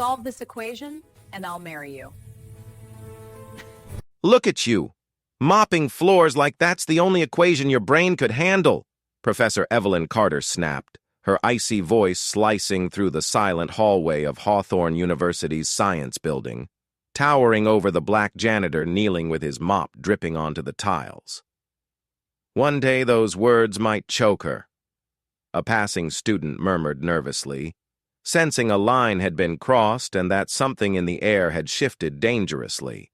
solve this equation, and I'll marry you. Look at you! Mopping floors like that's the only equation your brain could handle, Professor Evelyn Carter snapped, her icy voice slicing through the silent hallway of Hawthorne University's science building, towering over the black janitor kneeling with his mop dripping onto the tiles. One day those words might choke her. A passing student murmured nervously, sensing a line had been crossed and that something in the air had shifted dangerously.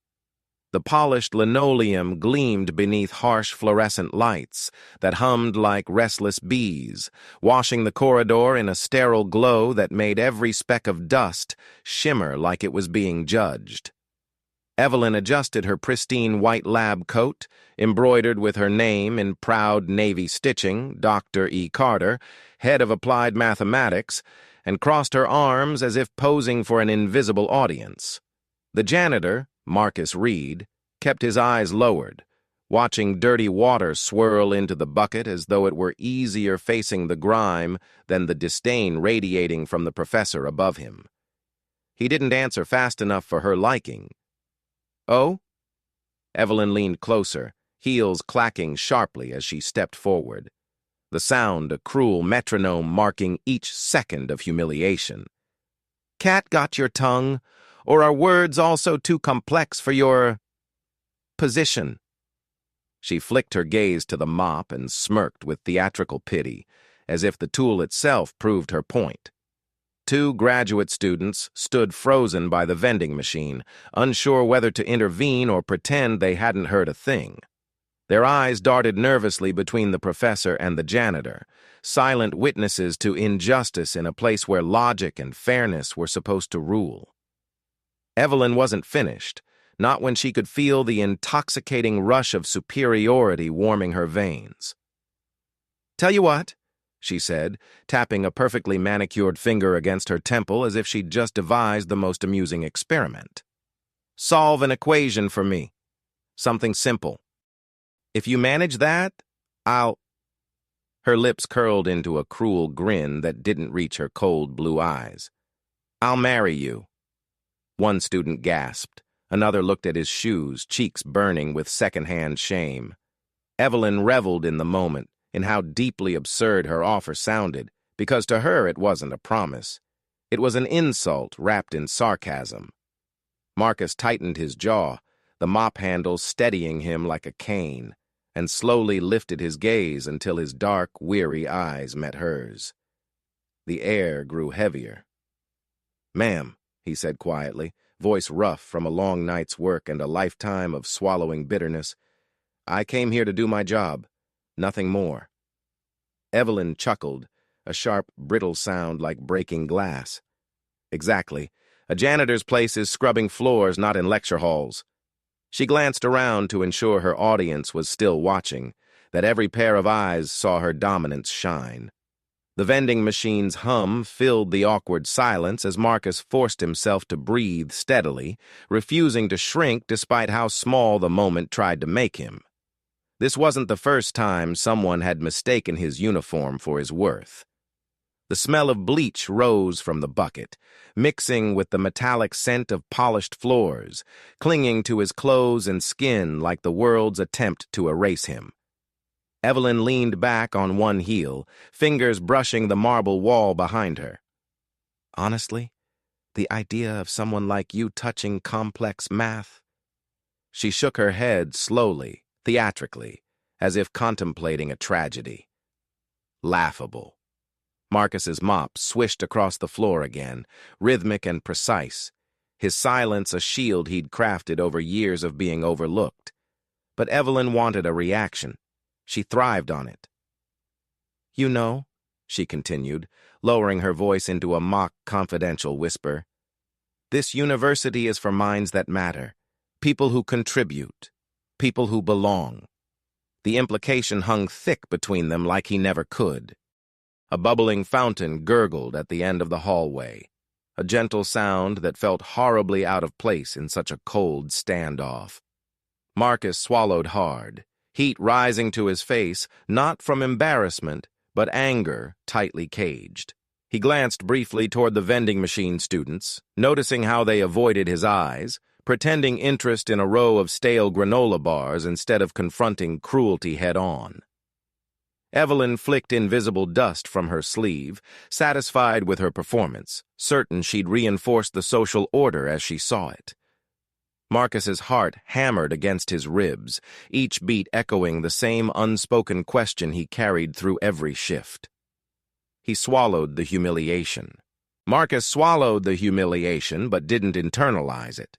The polished linoleum gleamed beneath harsh fluorescent lights that hummed like restless bees, washing the corridor in a sterile glow that made every speck of dust shimmer like it was being judged. Evelyn adjusted her pristine white lab coat, embroidered with her name in proud navy stitching, Dr. E. Carter, head of applied mathematics, and crossed her arms as if posing for an invisible audience. The janitor, Marcus Reed, kept his eyes lowered, watching dirty water swirl into the bucket as though it were easier facing the grime than the disdain radiating from the professor above him. He didn't answer fast enough for her liking. "Oh?" Evelyn leaned closer, heels clacking sharply as she stepped forward, the sound a cruel metronome marking each second of humiliation. "Cat got your tongue? Or are words also too complex for your position?" She flicked her gaze to the mop and smirked with theatrical pity, as if the tool itself proved her point. Two graduate students stood frozen by the vending machine, unsure whether to intervene or pretend they hadn't heard a thing. Their eyes darted nervously between the professor and the janitor, silent witnesses to injustice in a place where logic and fairness were supposed to rule. Evelyn wasn't finished, not when she could feel the intoxicating rush of superiority warming her veins. "Tell you what," she said, tapping a perfectly manicured finger against her temple as if she'd just devised the most amusing experiment. "Solve an equation for me. Something simple. If you manage that, I'll—" Her lips curled into a cruel grin that didn't reach her cold blue eyes. "I'll marry you." One student gasped. Another looked at his shoes, cheeks burning with secondhand shame. Evelyn reveled in the moment, in how deeply absurd her offer sounded, because to her it wasn't a promise. It was an insult wrapped in sarcasm. Marcus tightened his jaw, the mop handle steadying him like a cane, and slowly lifted his gaze until his dark, weary eyes met hers. The air grew heavier. "Ma'am," he said quietly, voice rough from a long night's work and a lifetime of swallowing bitterness, "I came here to do my job. Nothing more." Evelyn chuckled, a sharp, brittle sound like breaking glass. "Exactly. A janitor's place is scrubbing floors, not in lecture halls." She glanced around to ensure her audience was still watching, that every pair of eyes saw her dominance shine. The vending machine's hum filled the awkward silence as Marcus forced himself to breathe steadily, refusing to shrink despite how small the moment tried to make him. This wasn't the first time someone had mistaken his uniform for his worth. The smell of bleach rose from the bucket, mixing with the metallic scent of polished floors, clinging to his clothes and skin like the world's attempt to erase him. Evelyn leaned back on one heel, fingers brushing the marble wall behind her. "Honestly, the idea of someone like you touching complex math?" She shook her head slowly, theatrically, as if contemplating a tragedy. Laughable. Marcus's mop swished across the floor again, rhythmic and precise, his silence a shield he'd crafted over years of being overlooked. But Evelyn wanted a reaction. She thrived on it. "You know," she continued, lowering her voice into a mock confidential whisper, "this university is for minds that matter, people who contribute, people who belong." The implication hung thick between them like he never could. A bubbling fountain gurgled at the end of the hallway, a gentle sound that felt horribly out of place in such a cold standoff. Marcus swallowed hard, heat rising to his face, not from embarrassment, but anger tightly caged. He glanced briefly toward the vending machine students, noticing how they avoided his eyes, pretending interest in a row of stale granola bars instead of confronting cruelty head-on. Evelyn flicked invisible dust from her sleeve, satisfied with her performance, certain she'd reinforced the social order as she saw it. Marcus's heart hammered against his ribs, each beat echoing the same unspoken question he carried through every shift. He swallowed the humiliation. Marcus swallowed the humiliation but didn't internalize it.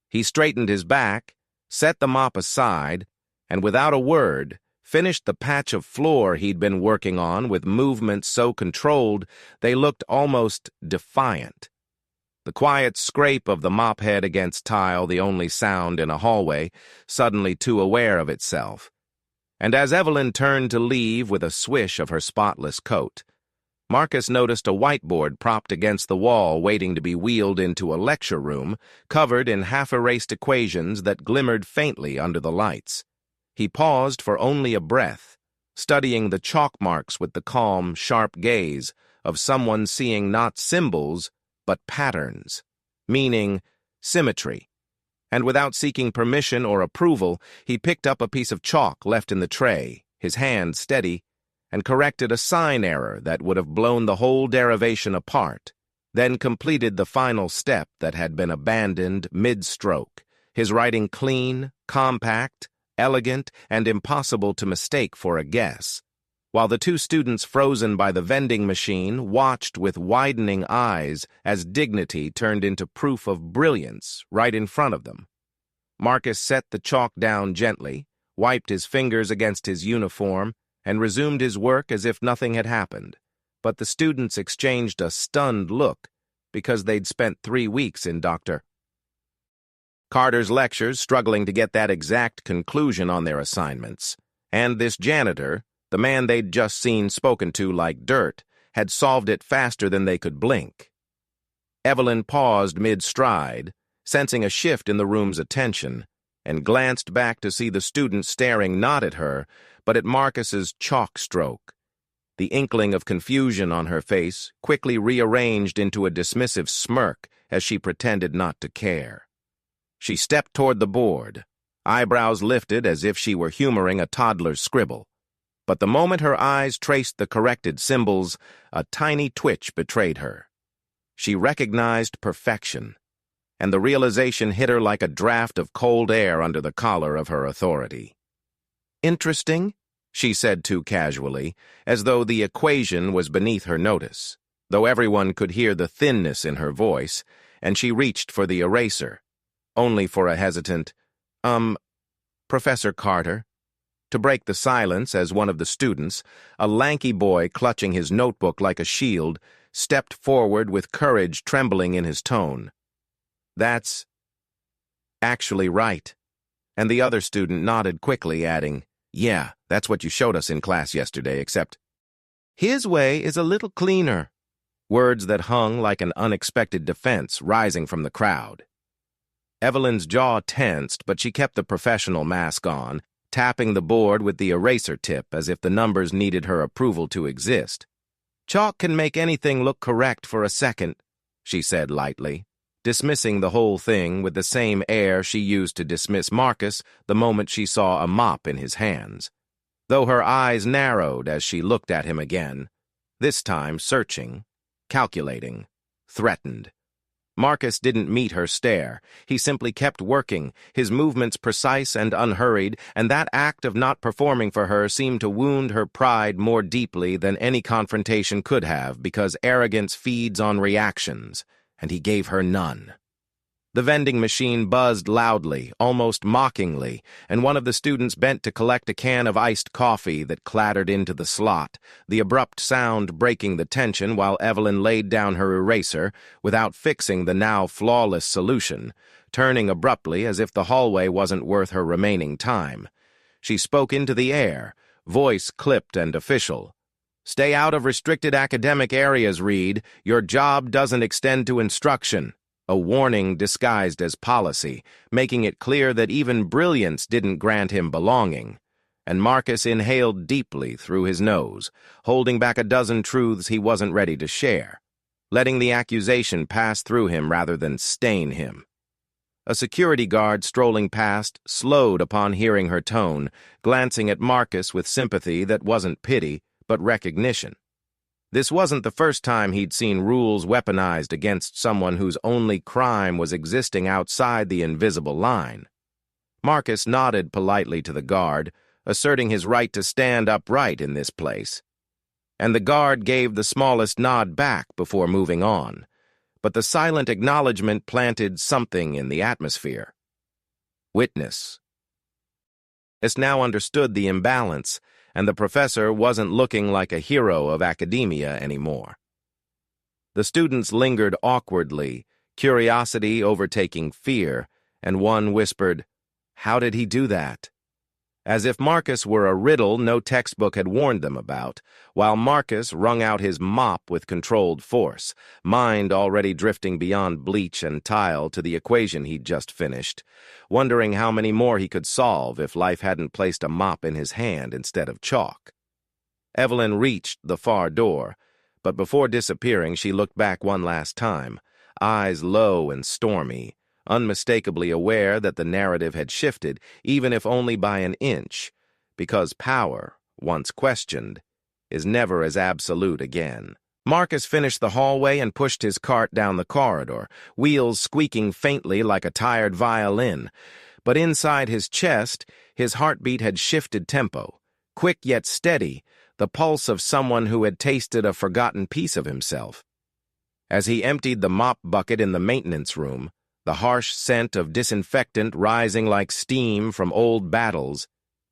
He straightened his back, set the mop aside, and without a word, finished the patch of floor he'd been working on with movements so controlled they looked almost defiant. The quiet scrape of the mop head against tile, the only sound in a hallway, suddenly too aware of itself. And as Evelyn turned to leave with a swish of her spotless coat, Marcus noticed a whiteboard propped against the wall waiting to be wheeled into a lecture room, covered in half-erased equations that glimmered faintly under the lights. He paused for only a breath, studying the chalk marks with the calm, sharp gaze of someone seeing not symbols, but patterns, meaning symmetry. And without seeking permission or approval, he picked up a piece of chalk left in the tray, his hand steady, and corrected a sign error that would have blown the whole derivation apart, then completed the final step that had been abandoned mid-stroke, his writing clean, compact, elegant, and impossible to mistake for a guess, while the two students frozen by the vending machine watched with widening eyes as dignity turned into proof of brilliance right in front of them. Marcus set the chalk down gently, wiped his fingers against his uniform, and resumed his work as if nothing had happened, but the students exchanged a stunned look because they'd spent 3 weeks in Dr. Carter's lectures struggling to get that exact conclusion on their assignments, and this janitor, the man they'd just seen spoken to like dirt, had solved it faster than they could blink. Evelyn paused mid-stride, sensing a shift in the room's attention, and glanced back to see the student staring not at her, but at Marcus's chalk stroke. The inkling of confusion on her face quickly rearranged into a dismissive smirk as she pretended not to care. She stepped toward the board, eyebrows lifted as if she were humoring a toddler's scribble. But the moment her eyes traced the corrected symbols, a tiny twitch betrayed her. She recognized perfection, and the realization hit her like a draft of cold air under the collar of her authority. "Interesting," she said too casually, as though the equation was beneath her notice, though everyone could hear the thinness in her voice, and she reached for the eraser, only for a hesitant, Professor Carter," to break the silence as one of the students, a lanky boy clutching his notebook like a shield, stepped forward with courage trembling in his tone. "That's actually right." And the other student nodded quickly, adding, "Yeah, that's what you showed us in class yesterday, except his way is a little cleaner." Words that hung like an unexpected defense rising from the crowd. Evelyn's jaw tensed, but she kept the professional mask on, tapping the board with the eraser tip as if the numbers needed her approval to exist. "Chalk can make anything look correct for a second," she said lightly, dismissing the whole thing with the same air she used to dismiss Marcus the moment she saw a mop in his hands, though her eyes narrowed as she looked at him again, this time searching, calculating, threatened. Marcus didn't meet her stare. He simply kept working, his movements precise and unhurried, and that act of not performing for her seemed to wound her pride more deeply than any confrontation could have, because arrogance feeds on reactions, and he gave her none. The vending machine buzzed loudly, almost mockingly, and one of the students bent to collect a can of iced coffee that clattered into the slot, the abrupt sound breaking the tension while Evelyn laid down her eraser without fixing the now flawless solution, turning abruptly as if the hallway wasn't worth her remaining time. She spoke into the air, voice clipped and official. "Stay out of restricted academic areas, Reed. Your job doesn't extend to instruction." A warning disguised as policy, making it clear that even brilliance didn't grant him belonging. And Marcus inhaled deeply through his nose, holding back a dozen truths he wasn't ready to share. letting the accusation pass through him rather than stain him. A security guard strolling past slowed upon hearing her tone, glancing at Marcus with sympathy that wasn't pity, but recognition. This wasn't the first time he'd seen rules weaponized against someone whose only crime was existing outside the invisible line. Marcus nodded politely to the guard, asserting his right to stand upright in this place. And the guard gave the smallest nod back before moving on, but the silent acknowledgement planted something in the atmosphere. Witness. Marcus now understood the imbalance, and the professor wasn't looking like a hero of academia anymore. The students lingered awkwardly, curiosity overtaking fear, and one whispered, "How did he do that?" As if Marcus were a riddle no textbook had warned them about, while Marcus wrung out his mop with controlled force, mind already drifting beyond bleach and tile to the equation he'd just finished, wondering how many more he could solve if life hadn't placed a mop in his hand instead of chalk. Evelyn reached the far door, but before disappearing she looked back one last time, eyes low and stormy, unmistakably aware that the narrative had shifted, even if only by an inch, because power, once questioned, is never as absolute again. Marcus finished the hallway and pushed his cart down the corridor, wheels squeaking faintly like a tired violin. But inside his chest, his heartbeat had shifted tempo, quick yet steady, the pulse of someone who had tasted a forgotten piece of himself. As he emptied the mop bucket in the maintenance room, the harsh scent of disinfectant rising like steam from old battles,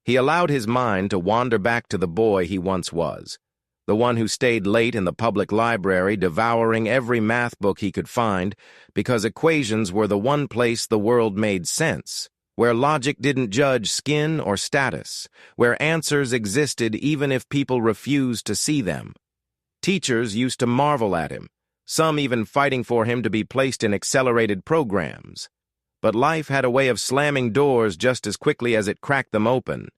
he allowed his mind to wander back to the boy he once was, the one who stayed late in the public library devouring every math book he could find because equations were the one place the world made sense, where logic didn't judge skin or status, where answers existed even if people refused to see them. Teachers used to marvel at him, some even fighting for him to be placed in accelerated programs. But life had a way of slamming doors just as quickly as it cracked them open,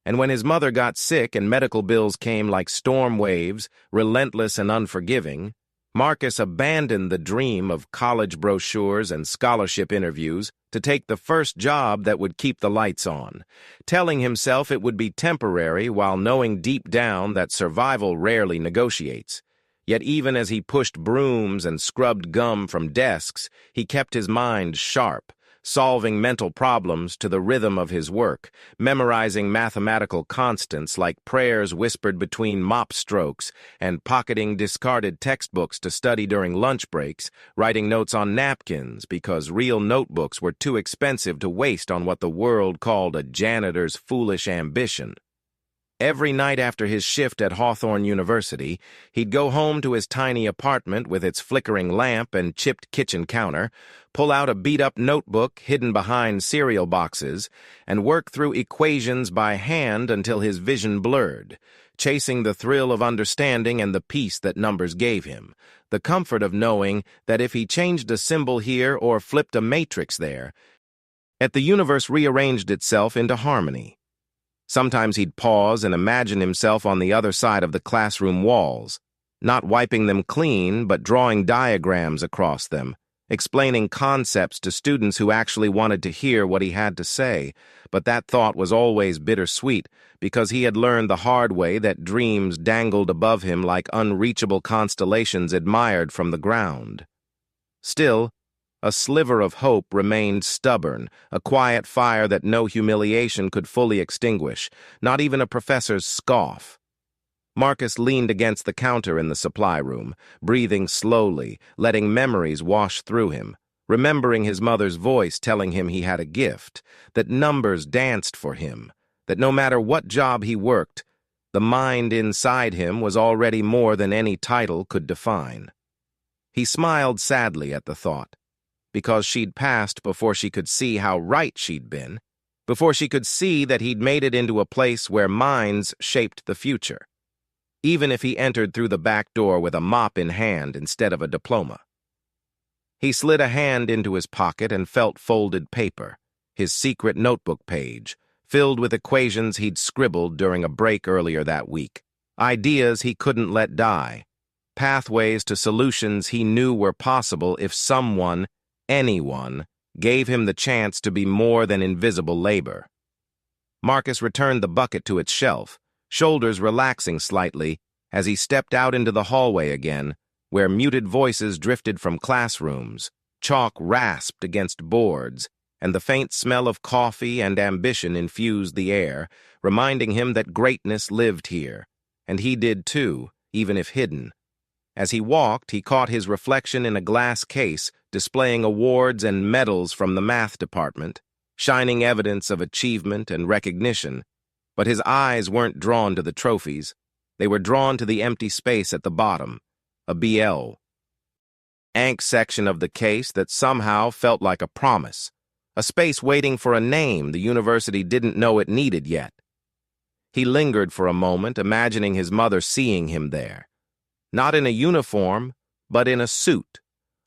and when his mother got sick and medical bills came like storm waves, relentless and unforgiving, Marcus abandoned the dream of college brochures and scholarship interviews to take the first job that would keep the lights on, telling himself it would be temporary while knowing deep down that survival rarely negotiates. Yet even as he pushed brooms and scrubbed gum from desks, he kept his mind sharp, solving mental problems to the rhythm of his work, memorizing mathematical constants like prayers whispered between mop strokes, and pocketing discarded textbooks to study during lunch breaks, writing notes on napkins because real notebooks were too expensive to waste on what the world called a janitor's foolish ambition. Every night after his shift at Hawthorne University, he'd go home to his tiny apartment with its flickering lamp and chipped kitchen counter, pull out a beat-up notebook hidden behind cereal boxes, and work through equations by hand until his vision blurred, chasing the thrill of understanding and the peace that numbers gave him, the comfort of knowing that if he changed a symbol here or flipped a matrix there, the universe rearranged itself into harmony. Sometimes he'd pause and imagine himself on the other side of the classroom walls, not wiping them clean, but drawing diagrams across them, explaining concepts to students who actually wanted to hear what he had to say, but that thought was always bittersweet because he had learned the hard way that dreams dangled above him like unreachable constellations admired from the ground. Still, a sliver of hope remained stubborn, a quiet fire that no humiliation could fully extinguish, not even a professor's scoff. Marcus leaned against the counter in the supply room, breathing slowly, letting memories wash through him, remembering his mother's voice telling him he had a gift, that numbers danced for him, that no matter what job he worked, the mind inside him was already more than any title could define. He smiled sadly at the thought, because she'd passed before she could see how right she'd been, before she could see that he'd made it into a place where minds shaped the future, even if he entered through the back door with a mop in hand instead of a diploma. He slid a hand into his pocket and felt folded paper, his secret notebook page, filled with equations he'd scribbled during a break earlier that week, ideas he couldn't let die. pathways to solutions he knew were possible if someone, anyone, gave him the chance to be more than invisible labor. Marcus returned the bucket to its shelf, shoulders relaxing slightly as he stepped out into the hallway again, where muted voices drifted from classrooms, chalk rasped against boards, and the faint smell of coffee and ambition infused the air, reminding him that greatness lived here, and he did too, even if hidden. As he walked, he caught his reflection in a glass case displaying awards and medals from the math department, shining evidence of achievement and recognition, but his eyes weren't drawn to the trophies. They were drawn to the empty space at the bottom, a BL. Ink section of the case that somehow felt like a promise, a space waiting for a name the university didn't know it needed yet. He lingered for a moment, imagining his mother seeing him there. Not in a uniform, but in a suit,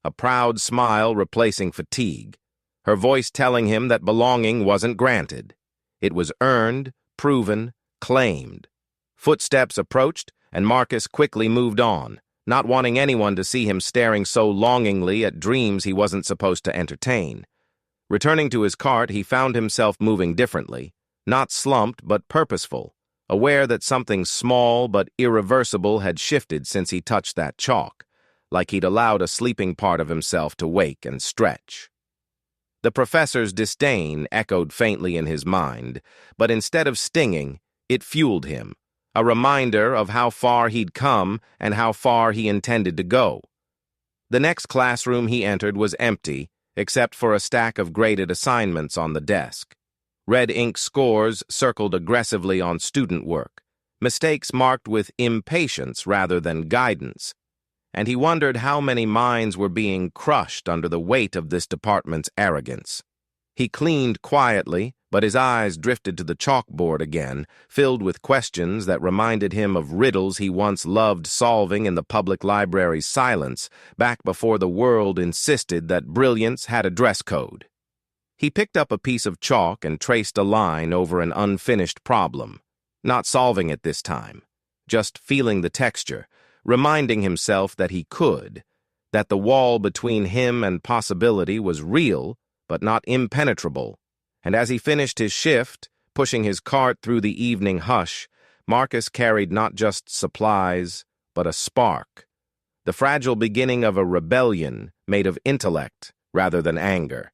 a proud smile replacing fatigue, her voice telling him that belonging wasn't granted. It was earned, proven, claimed. Footsteps approached, and Marcus quickly moved on, not wanting anyone to see him staring so longingly at dreams he wasn't supposed to entertain. Returning to his cart, he found himself moving differently, not slumped but purposeful, aware that something small but irreversible had shifted since he touched that chalk, like he'd allowed a sleeping part of himself to wake and stretch. The professor's disdain echoed faintly in his mind, but instead of stinging, it fueled him, a reminder of how far he'd come and how far he intended to go. The next classroom he entered was empty, except for a stack of graded assignments on the desk. Red ink scores circled aggressively on student work, mistakes marked with impatience rather than guidance, and he wondered how many minds were being crushed under the weight of this department's arrogance. He cleaned quietly, but his eyes drifted to the chalkboard again, filled with questions that reminded him of riddles he once loved solving in the public library's silence, back before the world insisted that brilliance had a dress code. He picked up a piece of chalk and traced a line over an unfinished problem, not solving it this time, just feeling the texture, reminding himself that he could, that the wall between him and possibility was real but not impenetrable. And as he finished his shift, pushing his cart through the evening hush, Marcus carried not just supplies, but a spark, the fragile beginning of a rebellion made of intellect rather than anger,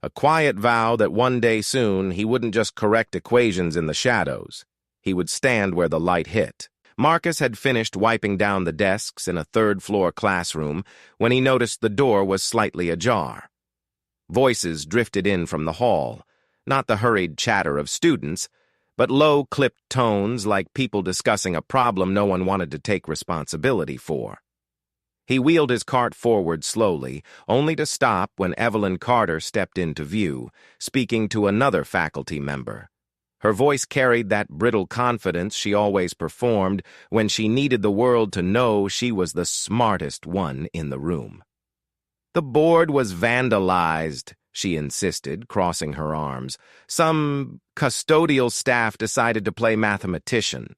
a quiet vow that one day soon he wouldn't just correct equations in the shadows, he would stand where the light hit. Marcus had finished wiping down the desks in a third-floor classroom when he noticed the door was slightly ajar. Voices drifted in from the hall, not the hurried chatter of students, but low, clipped tones like people discussing a problem no one wanted to take responsibility for. He wheeled his cart forward slowly, only to stop when Evelyn Carter stepped into view, speaking to another faculty member. Her voice carried that brittle confidence she always performed when she needed the world to know she was the smartest one in the room. "The board was vandalized," she insisted, crossing her arms. "Some custodial staff decided to play mathematician."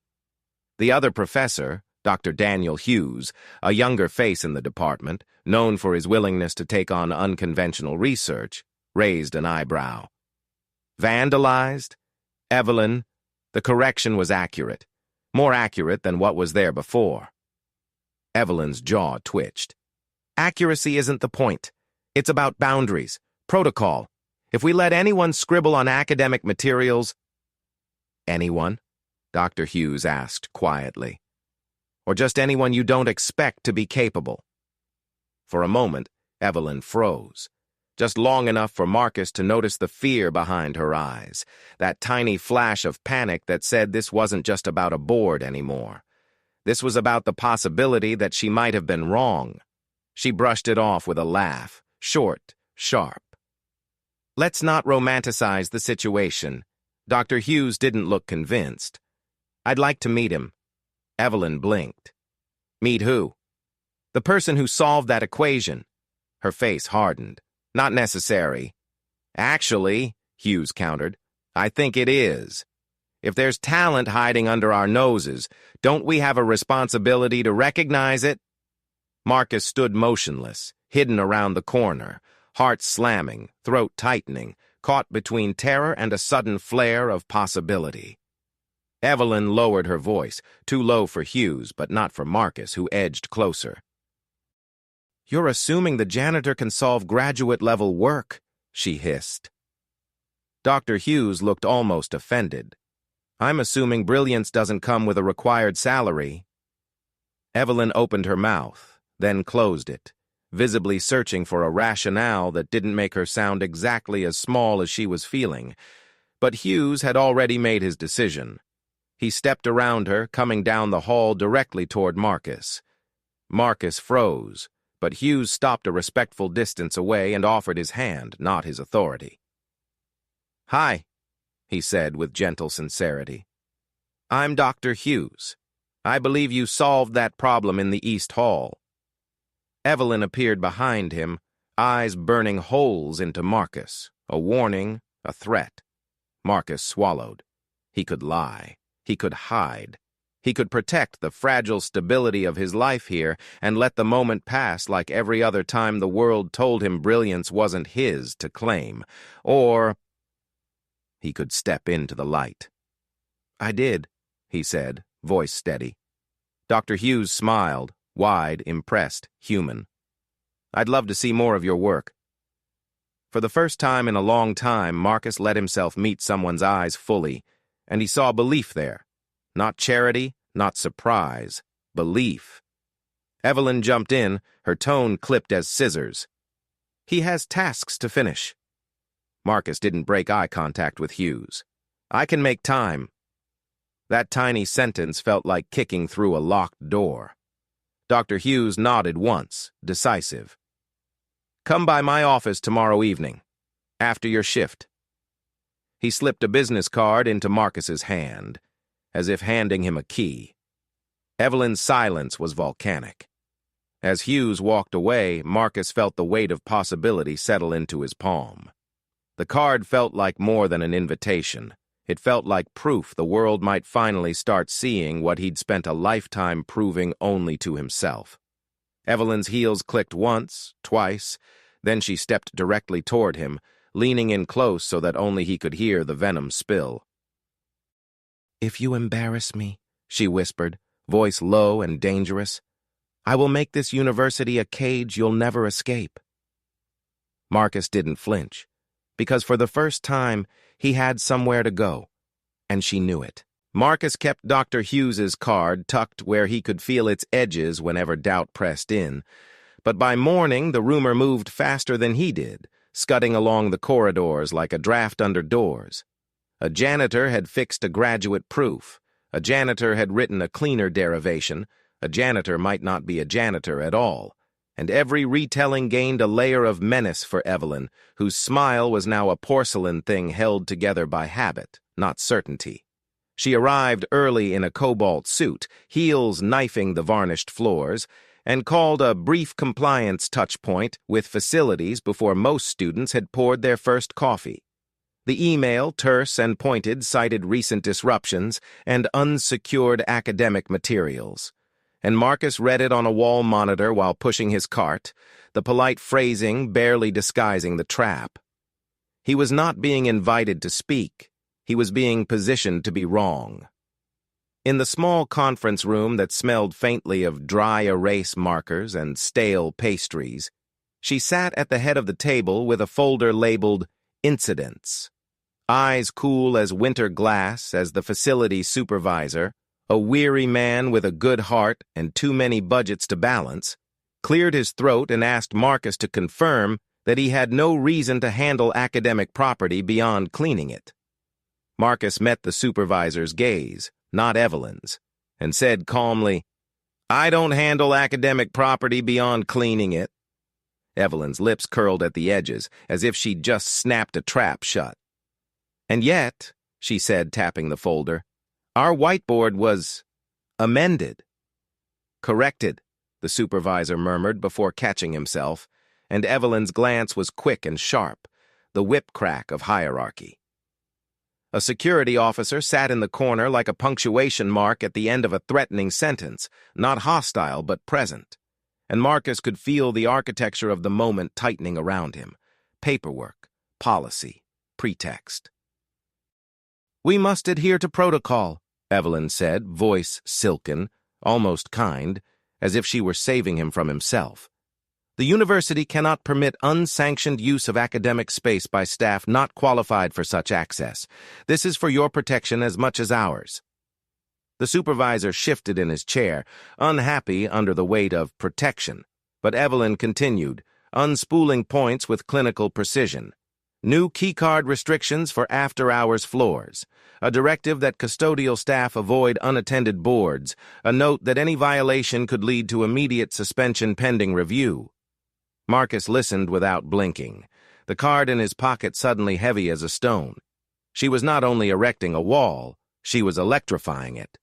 The other professor, Dr. Daniel Hughes, a younger face in the department, known for his willingness to take on unconventional research, raised an eyebrow. "Vandalized? Evelyn, the correction was accurate. More accurate than what was there before." Evelyn's jaw twitched. "Accuracy isn't the point. It's about boundaries, protocol. If we let anyone scribble on academic materials—" "Anyone?" Dr. Hughes asked quietly. "Or just anyone you don't expect to be capable?" For a moment, Evelyn froze, just long enough for Marcus to notice the fear behind her eyes, that tiny flash of panic that said this wasn't just about a board anymore. This was about the possibility that she might have been wrong. She brushed it off with a laugh, short, sharp. "Let's not romanticize the situation." Dr. Hughes didn't look convinced. "I'd like to meet him." Evelyn blinked. "Meet who?" "The person who solved that equation." Her face hardened. "Not necessary." "Actually," Hughes countered, "I think it is. If there's talent hiding under our noses, don't we have a responsibility to recognize it?" Marcus stood motionless, hidden around the corner, heart slamming, throat tightening, caught between terror and a sudden flare of possibility. Evelyn lowered her voice, too low for Hughes, but not for Marcus, who edged closer. "You're assuming the janitor can solve graduate-level work," she hissed. Dr. Hughes looked almost offended. "I'm assuming brilliance doesn't come with a required salary." Evelyn opened her mouth, then closed it, visibly searching for a rationale that didn't make her sound exactly as small as she was feeling. But Hughes had already made his decision. He stepped around her, coming down the hall directly toward Marcus. Marcus froze, but Hughes stopped a respectful distance away and offered his hand, not his authority. "Hi," he said with gentle sincerity. "I'm Dr. Hughes. I believe you solved that problem in the East Hall." Evelyn appeared behind him, eyes burning holes into Marcus, a warning, a threat. Marcus swallowed. He could lie. He could hide. He could protect the fragile stability of his life here and let the moment pass like every other time the world told him brilliance wasn't his to claim. Or he could step into the light. "I did," he said, voice steady. Dr. Hughes smiled, wide, impressed, human. "I'd love to see more of your work." For the first time in a long time, Marcus let himself meet someone's eyes fully, and he saw belief there. Not charity, not surprise, belief. Evelyn jumped in, her tone clipped as scissors. "He has tasks to finish." Marcus didn't break eye contact with Hughes. "I can make time." That tiny sentence felt like kicking through a locked door. Dr. Hughes nodded once, decisive. "Come by my office tomorrow evening, after your shift." He slipped a business card into Marcus's hand, as if handing him a key. Evelyn's silence was volcanic. As Hughes walked away, Marcus felt the weight of possibility settle into his palm. The card felt like more than an invitation. It felt like proof the world might finally start seeing what he'd spent a lifetime proving only to himself. Evelyn's heels clicked once, twice, then she stepped directly toward him, leaning in close so that only he could hear the venom spill. "If you embarrass me," she whispered, voice low and dangerous, "I will make this university a cage you'll never escape." Marcus didn't flinch, because for the first time, he had somewhere to go, and she knew it. Marcus kept Dr. Hughes's card tucked where he could feel its edges whenever doubt pressed in, but by morning the rumor moved faster than he did, scudding along the corridors like a draft under doors. A janitor had fixed a graduate proof. A janitor had written a cleaner derivation. A janitor might not be a janitor at all. And every retelling gained a layer of menace for Evelyn, whose smile was now a porcelain thing held together by habit, not certainty. She arrived early in a cobalt suit, heels knifing the varnished floors, and called a brief compliance touchpoint with facilities before most students had poured their first coffee. The email, terse and pointed, cited recent disruptions and unsecured academic materials. And Marcus read it on a wall monitor while pushing his cart, the polite phrasing barely disguising the trap. He was not being invited to speak. He was being positioned to be wrong. In the small conference room that smelled faintly of dry erase markers and stale pastries, she sat at the head of the table with a folder labeled Incidents. Eyes cool as winter glass as the facility supervisor, a weary man with a good heart and too many budgets to balance, cleared his throat and asked Marcus to confirm that he had no reason to handle academic property beyond cleaning it. Marcus met the supervisor's gaze, not Evelyn's, and said calmly, "I don't handle academic property beyond cleaning it." Evelyn's lips curled at the edges, as if she'd just snapped a trap shut. "And yet," she said, tapping the folder, "our whiteboard was amended." "Corrected," the supervisor murmured before catching himself, and Evelyn's glance was quick and sharp, the whip crack of hierarchy. A security officer sat in the corner like a punctuation mark at the end of a threatening sentence, not hostile but present. and Marcus could feel the architecture of the moment tightening around him. Paperwork, policy, pretext. "We must adhere to protocol," Evelyn said, voice silken, almost kind, as if she were saving him from himself. "The university cannot permit unsanctioned use of academic space by staff not qualified for such access. This is for your protection as much as ours." The supervisor shifted in his chair, unhappy under the weight of protection, but Evelyn continued, unspooling points with clinical precision. New keycard restrictions for after-hours floors, a directive that custodial staff avoid unattended boards, a note that any violation could lead to immediate suspension pending review. Marcus listened without blinking, the card in his pocket suddenly heavy as a stone. She was not only erecting a wall, she was electrifying it.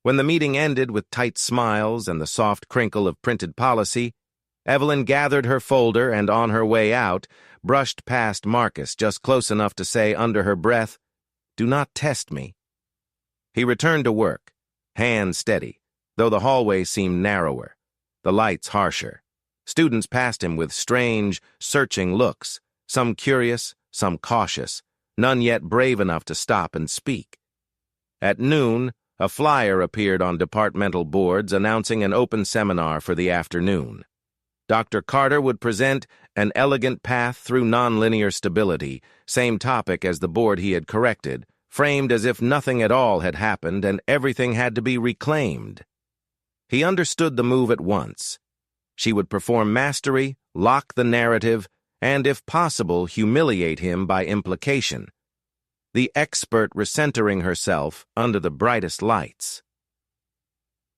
When the meeting ended with tight smiles and the soft crinkle of printed policy, Evelyn gathered her folder and, on her way out, brushed past Marcus just close enough to say under her breath, "Do not test me." He returned to work, hands steady, though the hallway seemed narrower, the lights harsher. Students passed him with strange, searching looks, some curious, some cautious, none yet brave enough to stop and speak. At noon, a flyer appeared on departmental boards announcing an open seminar for the afternoon. Dr. Carter would present An Elegant Path Through Nonlinear Stability, same topic as the board he had corrected, framed as if nothing at all had happened and everything had to be reclaimed. He understood the move at once. She would perform mastery, lock the narrative, and, if possible, humiliate him by implication. The expert recentering herself under the brightest lights.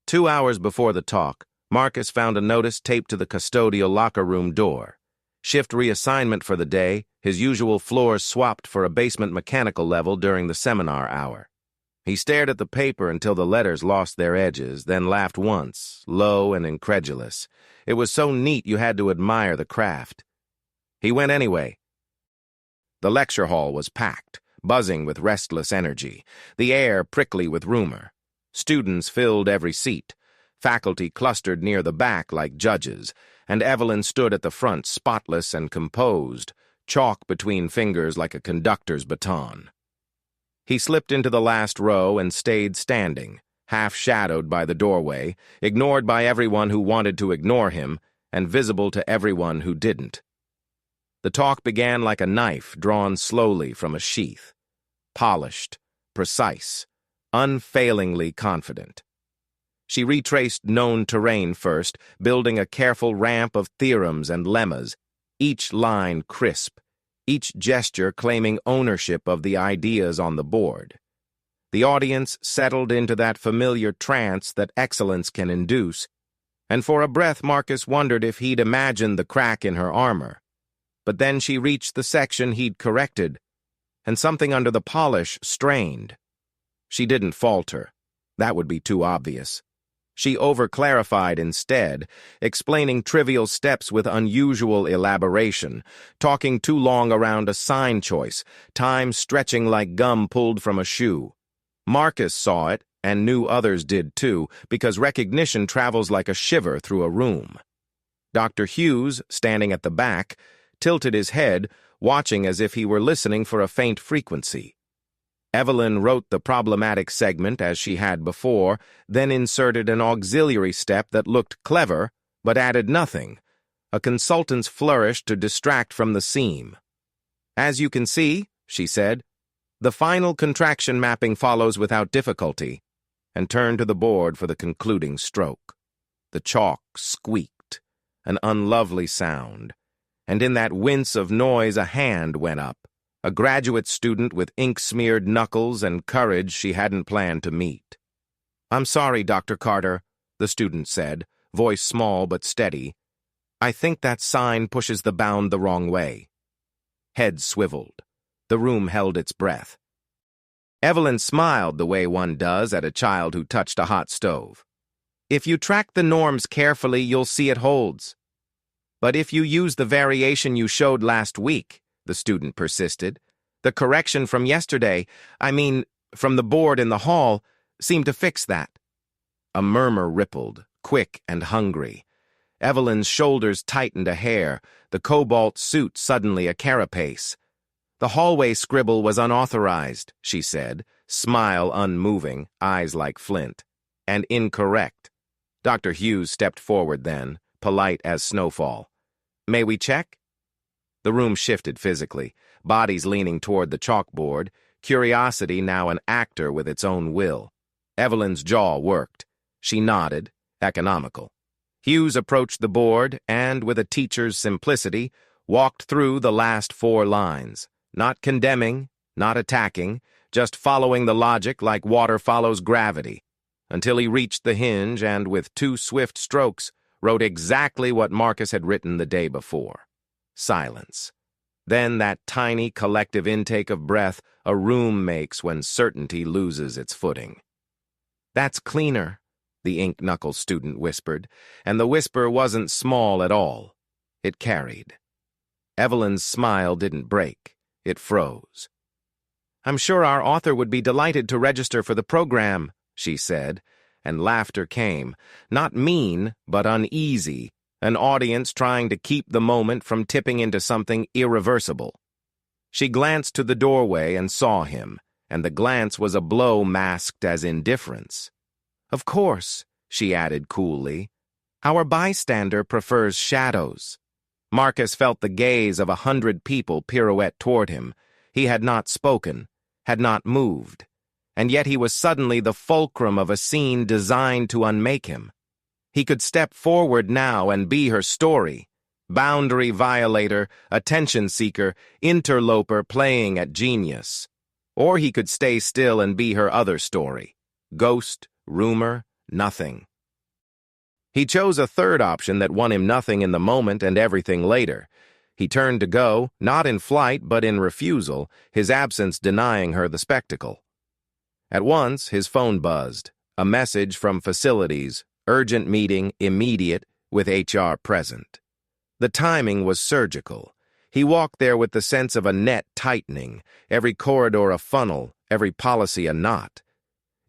2 hours before the talk, Marcus found a notice taped to the custodial locker room door. Shift reassignment for the day, his usual floors swapped for a basement mechanical level during the seminar hour. He stared at the paper until the letters lost their edges, then laughed once, low and incredulous. It was so neat you had to admire the craft. He went anyway. The lecture hall was packed, buzzing with restless energy, the air prickly with rumor. Students filled every seat. Faculty clustered near the back like judges, and Evelyn stood at the front spotless and composed, chalk between fingers like a conductor's baton. He slipped into the last row and stayed standing, half-shadowed by the doorway, ignored by everyone who wanted to ignore him, and visible to everyone who didn't. The talk began like a knife drawn slowly from a sheath. Polished, precise, unfailingly confident. She retraced known terrain first, building a careful ramp of theorems and lemmas, each line crisp, each gesture claiming ownership of the ideas on the board. The audience settled into that familiar trance that excellence can induce, and for a breath Marcus wondered if he'd imagined the crack in her armor. But then she reached the section he'd corrected, and something under the polish strained. She didn't falter. That would be too obvious. She over-clarified instead, explaining trivial steps with unusual elaboration, talking too long around a sign choice, time stretching like gum pulled from a shoe. Marcus saw it, and knew others did too, because recognition travels like a shiver through a room. Dr. Hughes, standing at the back, tilted his head, watching as if he were listening for a faint frequency. Evelyn wrote the problematic segment as she had before, then inserted an auxiliary step that looked clever, but added nothing, a consultant's flourish to distract from the seam. "As you can see," she said, "the final contraction mapping follows without difficulty," and turned to the board for the concluding stroke. The chalk squeaked, an unlovely sound, and in that wince of noise a hand went up. A graduate student with ink-smeared knuckles and courage she hadn't planned to meet. "I'm sorry, Dr. Carter," the student said, voice small but steady. "I think that sign pushes the bound the wrong way." Head swiveled. The room held its breath. Evelyn smiled the way one does at a child who touched a hot stove. "If you track the norms carefully, you'll see it holds. But if you use the variation you showed last week," the student persisted, "the correction from yesterday, from the board in the hall, seemed to fix that." A murmur rippled, quick and hungry. Evelyn's shoulders tightened a hair, the cobalt suit suddenly a carapace. The hallway scribble was unauthorized, she said, smile unmoving, eyes like flint. And incorrect. Dr. Hughes stepped forward then, polite as snowfall. May we check? The room shifted physically, bodies leaning toward the chalkboard, curiosity now an actor with its own will. Evelyn's jaw worked. She nodded, economical. Hughes approached the board and, with a teacher's simplicity, walked through the last 4 lines, not condemning, not attacking, just following the logic like water follows gravity, until he reached the hinge and, with 2 swift strokes, wrote exactly what Marcus had written the day before. Silence. Then that tiny collective intake of breath a room makes when certainty loses its footing. That's cleaner, the ink-knuckle student whispered, and the whisper wasn't small at all. It carried. Evelyn's smile didn't break. It froze. I'm sure our author would be delighted to register for the program, she said, and laughter came, not mean, but uneasy, an audience trying to keep the moment from tipping into something irreversible. She glanced to the doorway and saw him, and the glance was a blow masked as indifference. Of course, she added coolly, our bystander prefers shadows. Marcus felt the gaze of 100 people pirouette toward him. He had not spoken, had not moved, and yet he was suddenly the fulcrum of a scene designed to unmake him. He could step forward now and be her story, boundary violator, attention seeker, interloper playing at genius. Or he could stay still and be her other story, ghost, rumor, nothing. He chose a third option that won him nothing in the moment and everything later. He turned to go, not in flight but in refusal, his absence denying her the spectacle. At once, his phone buzzed, a message from facilities, urgent meeting, immediate, with HR present. The timing was surgical. He walked there with the sense of a net tightening, every corridor a funnel, every policy a knot.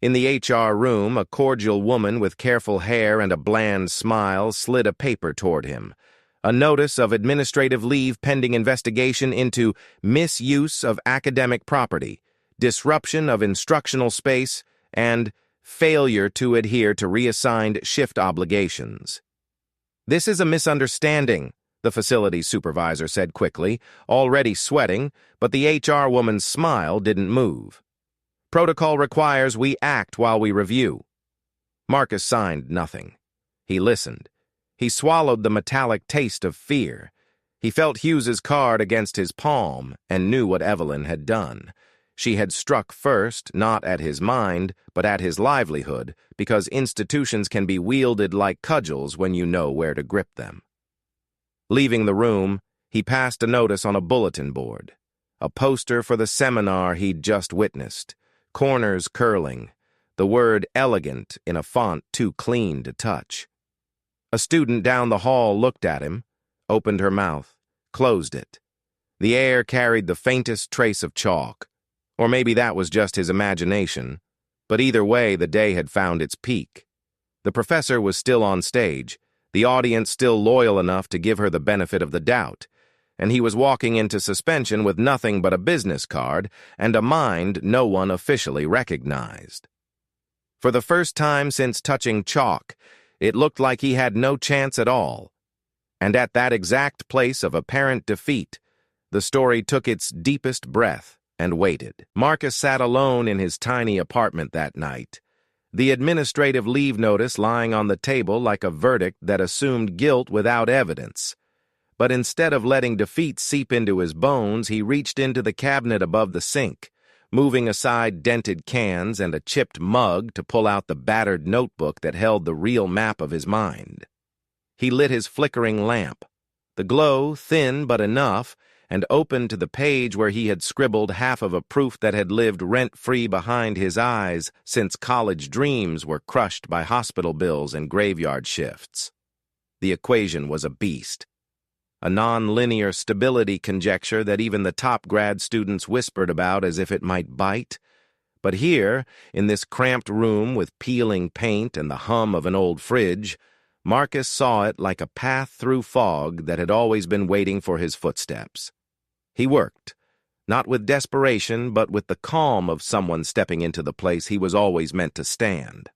In the HR room, a cordial woman with careful hair and a bland smile slid a paper toward him. A notice of administrative leave pending investigation into misuse of academic property, disruption of instructional space, and failure to adhere to reassigned shift obligations. This is a misunderstanding, the facilities supervisor said quickly, already sweating, but the HR woman's smile didn't move. Protocol requires we act while we review. Marcus signed nothing. He listened. He swallowed the metallic taste of fear. He felt Hughes's card against his palm and knew what Evelyn had done. She had struck first, not at his mind, but at his livelihood, because institutions can be wielded like cudgels when you know where to grip them. Leaving the room, he passed a notice on a bulletin board, a poster for the seminar he'd just witnessed, corners curling, the word elegant in a font too clean to touch. A student down the hall looked at him, opened her mouth, closed it. The air carried the faintest trace of chalk. Or maybe that was just his imagination. But either way, the day had found its peak. The professor was still on stage, the audience still loyal enough to give her the benefit of the doubt, and he was walking into suspension with nothing but a business card and a mind no one officially recognized. For the first time since touching chalk, it looked like he had no chance at all. And at that exact place of apparent defeat, the story took its deepest breath and waited. Marcus sat alone in his tiny apartment that night, the administrative leave notice lying on the table like a verdict that assumed guilt without evidence. But instead of letting defeat seep into his bones, he reached into the cabinet above the sink, moving aside dented cans and a chipped mug to pull out the battered notebook that held the real map of his mind. He lit his flickering lamp. The glow, thin but enough, and opened to the page where he had scribbled half of a proof that had lived rent-free behind his eyes since college dreams were crushed by hospital bills and graveyard shifts. The equation was a beast. A non-linear stability conjecture that even the top grad students whispered about as if it might bite. But here, in this cramped room with peeling paint and the hum of an old fridge, Marcus saw it like a path through fog that had always been waiting for his footsteps. He worked, not with desperation, but with the calm of someone stepping into the place he was always meant to stand.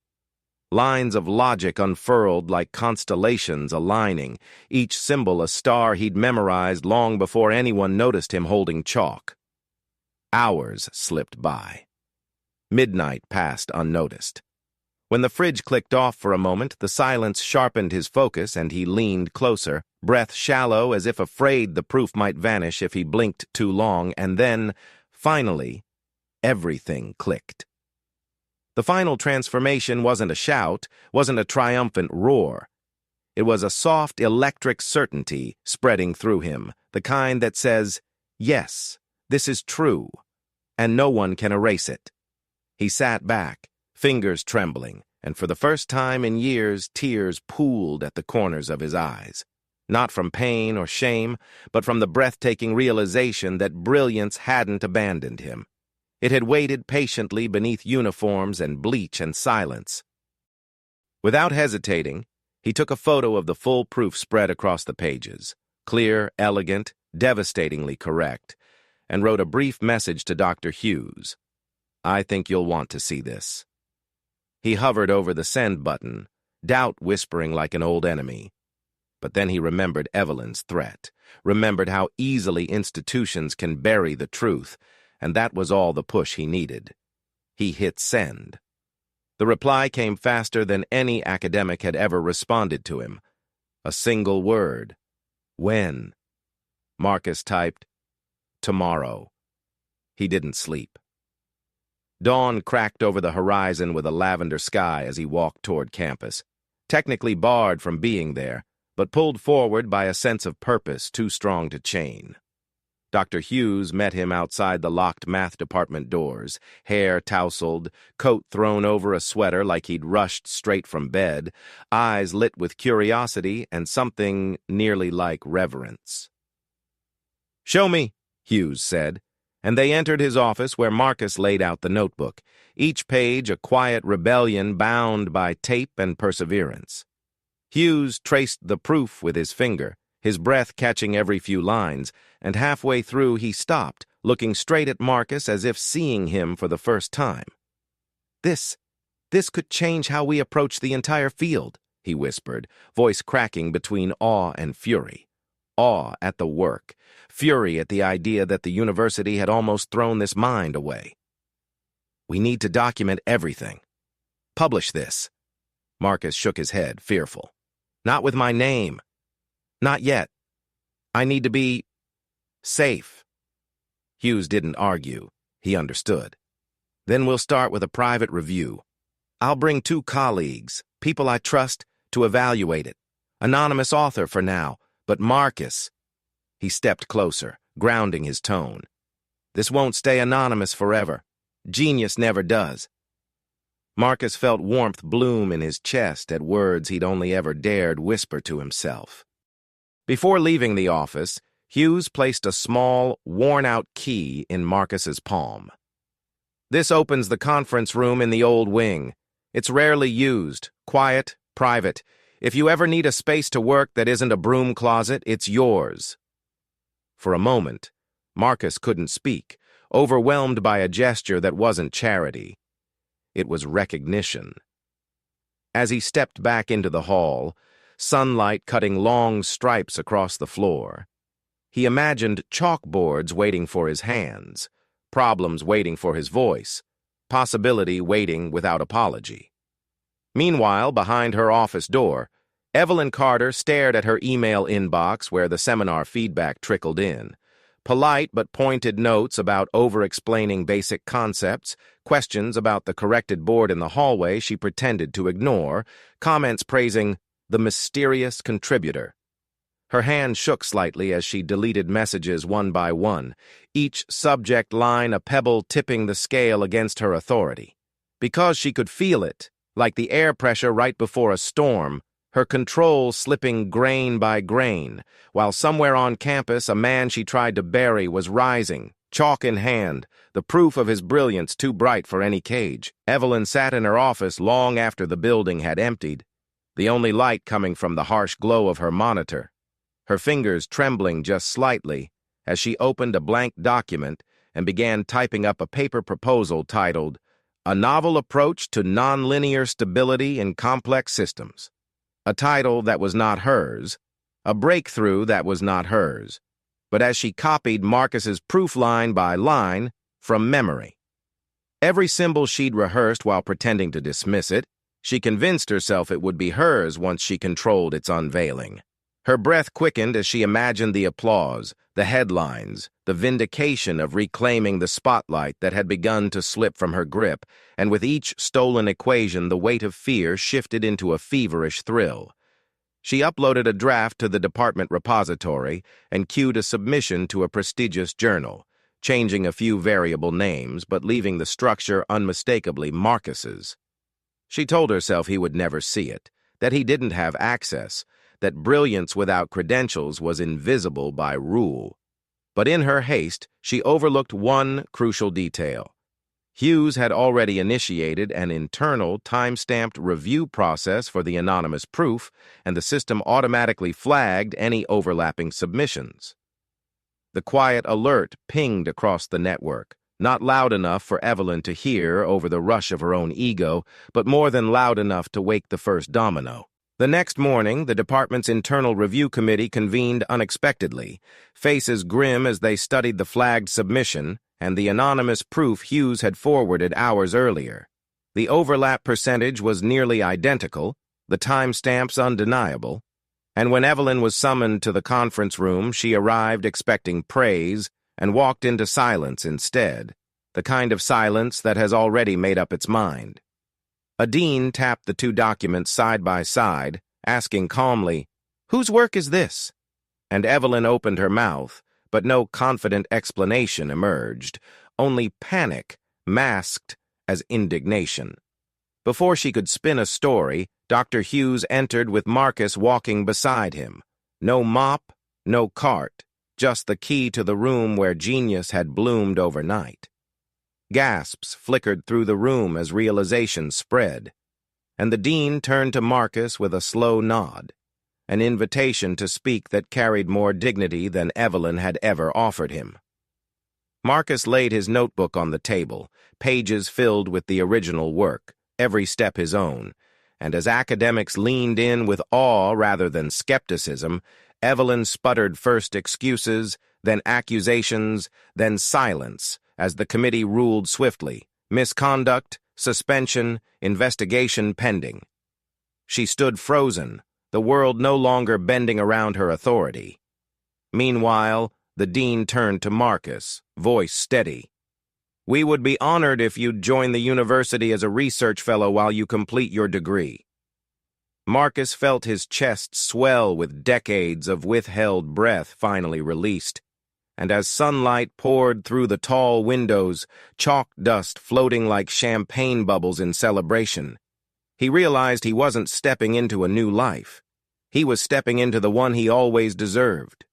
Lines of logic unfurled like constellations aligning, each symbol a star he'd memorized long before anyone noticed him holding chalk. Hours slipped by. Midnight passed unnoticed. When the fridge clicked off for a moment, the silence sharpened his focus and he leaned closer, breath shallow as if afraid the proof might vanish if he blinked too long, and then, finally, everything clicked. The final transformation wasn't a shout, wasn't a triumphant roar. It was a soft, electric certainty spreading through him, the kind that says, yes, this is true, and no one can erase it. He sat back, fingers trembling, and for the first time in years, tears pooled at the corners of his eyes. Not from pain or shame, but from the breathtaking realization that brilliance hadn't abandoned him. It had waited patiently beneath uniforms and bleach and silence. Without hesitating, he took a photo of the full proof spread across the pages, clear, elegant, devastatingly correct, and wrote a brief message to Dr. Hughes. I think you'll want to see this. He hovered over the send button, doubt whispering like an old enemy. But then he remembered Evelyn's threat, remembered how easily institutions can bury the truth, and that was all the push he needed. He hit send. The reply came faster than any academic had ever responded to him. A single word. When? Marcus typed, tomorrow. He didn't sleep. Dawn cracked over the horizon with a lavender sky as he walked toward campus, technically barred from being there, but pulled forward by a sense of purpose too strong to chain. Dr. Hughes met him outside the locked math department doors, hair tousled, coat thrown over a sweater like he'd rushed straight from bed, eyes lit with curiosity and something nearly like reverence. "Show me," Hughes said, and they entered his office where Marcus laid out the notebook, each page a quiet rebellion bound by tape and perseverance. Hughes traced the proof with his finger, his breath catching every few lines, and halfway through he stopped, looking straight at Marcus as if seeing him for the first time. This could change how we approach the entire field," he whispered, voice cracking between awe and fury. Awe at the work, fury at the idea that the university had almost thrown this mind away. "We need to document everything. Publish this." Marcus shook his head, fearful. "Not with my name. Not yet. I need to be safe." Hughes didn't argue. He understood. "Then we'll start with a private review. I'll bring 2 colleagues, people I trust, to evaluate it. Anonymous author for now, but Marcus." He stepped closer, grounding his tone. "This won't stay anonymous forever. Genius never does." Marcus felt warmth bloom in his chest at words he'd only ever dared whisper to himself. Before leaving the office, Hughes placed a small, worn-out key in Marcus's palm. "This opens the conference room in the old wing. It's rarely used, quiet, private. If you ever need a space to work that isn't a broom closet, it's yours." For a moment, Marcus couldn't speak, overwhelmed by a gesture that wasn't charity. It was recognition. As he stepped back into the hall, sunlight cutting long stripes across the floor, he imagined chalkboards waiting for his hands, problems waiting for his voice, possibility waiting without apology. Meanwhile, behind her office door, Evelyn Carter stared at her email inbox where the seminar feedback trickled in. Polite but pointed notes about over-explaining basic concepts, questions about the corrected board in the hallway she pretended to ignore, comments praising the mysterious contributor. Her hand shook slightly as she deleted messages one by one, each subject line a pebble tipping the scale against her authority. Because she could feel it, like the air pressure right before a storm, her control slipping grain by grain, while somewhere on campus a man she tried to bury was rising, chalk in hand, the proof of his brilliance too bright for any cage. Evelyn sat in her office long after the building had emptied. the only light coming from the harsh glow of her monitor, her fingers trembling just slightly as she opened a blank document and began typing up a paper proposal titled, "A Novel Approach to Nonlinear Stability in Complex Systems." A title that was not hers, a breakthrough that was not hers, but as she copied Marcus's proof line by line from memory. Every symbol she'd rehearsed while pretending to dismiss it, she convinced herself it would be hers once she controlled its unveiling. Her breath quickened as she imagined the applause, the headlines, the vindication of reclaiming the spotlight that had begun to slip from her grip, and with each stolen equation the weight of fear shifted into a feverish thrill. She uploaded a draft to the department repository and queued a submission to a prestigious journal, changing a few variable names but leaving the structure unmistakably Marcus's. She told herself he would never see it, that he didn't have access, that brilliance without credentials was invisible by rule. But in her haste, she overlooked one crucial detail. Hughes had already initiated an internal, time-stamped review process for the anonymous proof, and the system automatically flagged any overlapping submissions. The quiet alert pinged across the network, not loud enough for Evelyn to hear over the rush of her own ego, but more than loud enough to wake the first domino. The next morning, the department's internal review committee convened unexpectedly, faces grim as they studied the flagged submission and the anonymous proof Hughes had forwarded hours earlier. The overlap percentage was nearly identical, the timestamps undeniable, and when Evelyn was summoned to the conference room, she arrived expecting praise and walked into silence instead, the kind of silence that has already made up its mind. A dean tapped the two documents side by side, asking calmly, "Whose work is this?" And Evelyn opened her mouth, but no confident explanation emerged, only panic masked as indignation. Before she could spin a story, Dr. Hughes entered with Marcus walking beside him. No mop, no cart, just the key to the room where genius had bloomed overnight. Gasps flickered through the room as realization spread, and the dean turned to Marcus with a slow nod, an invitation to speak that carried more dignity than Evelyn had ever offered him. Marcus laid his notebook on the table, pages filled with the original work, every step his own, and as academics leaned in with awe rather than skepticism, Evelyn sputtered first excuses, then accusations, then silence, as the committee ruled swiftly, misconduct, suspension, investigation pending. She stood frozen, the world no longer bending around her authority. Meanwhile, the dean turned to Marcus, voice steady. "We would be honored if you'd join the university as a research fellow while you complete your degree." Marcus felt his chest swell with decades of withheld breath finally released, and as sunlight poured through the tall windows, chalk dust floating like champagne bubbles in celebration, he realized he wasn't stepping into a new life. He was stepping into the one he always deserved.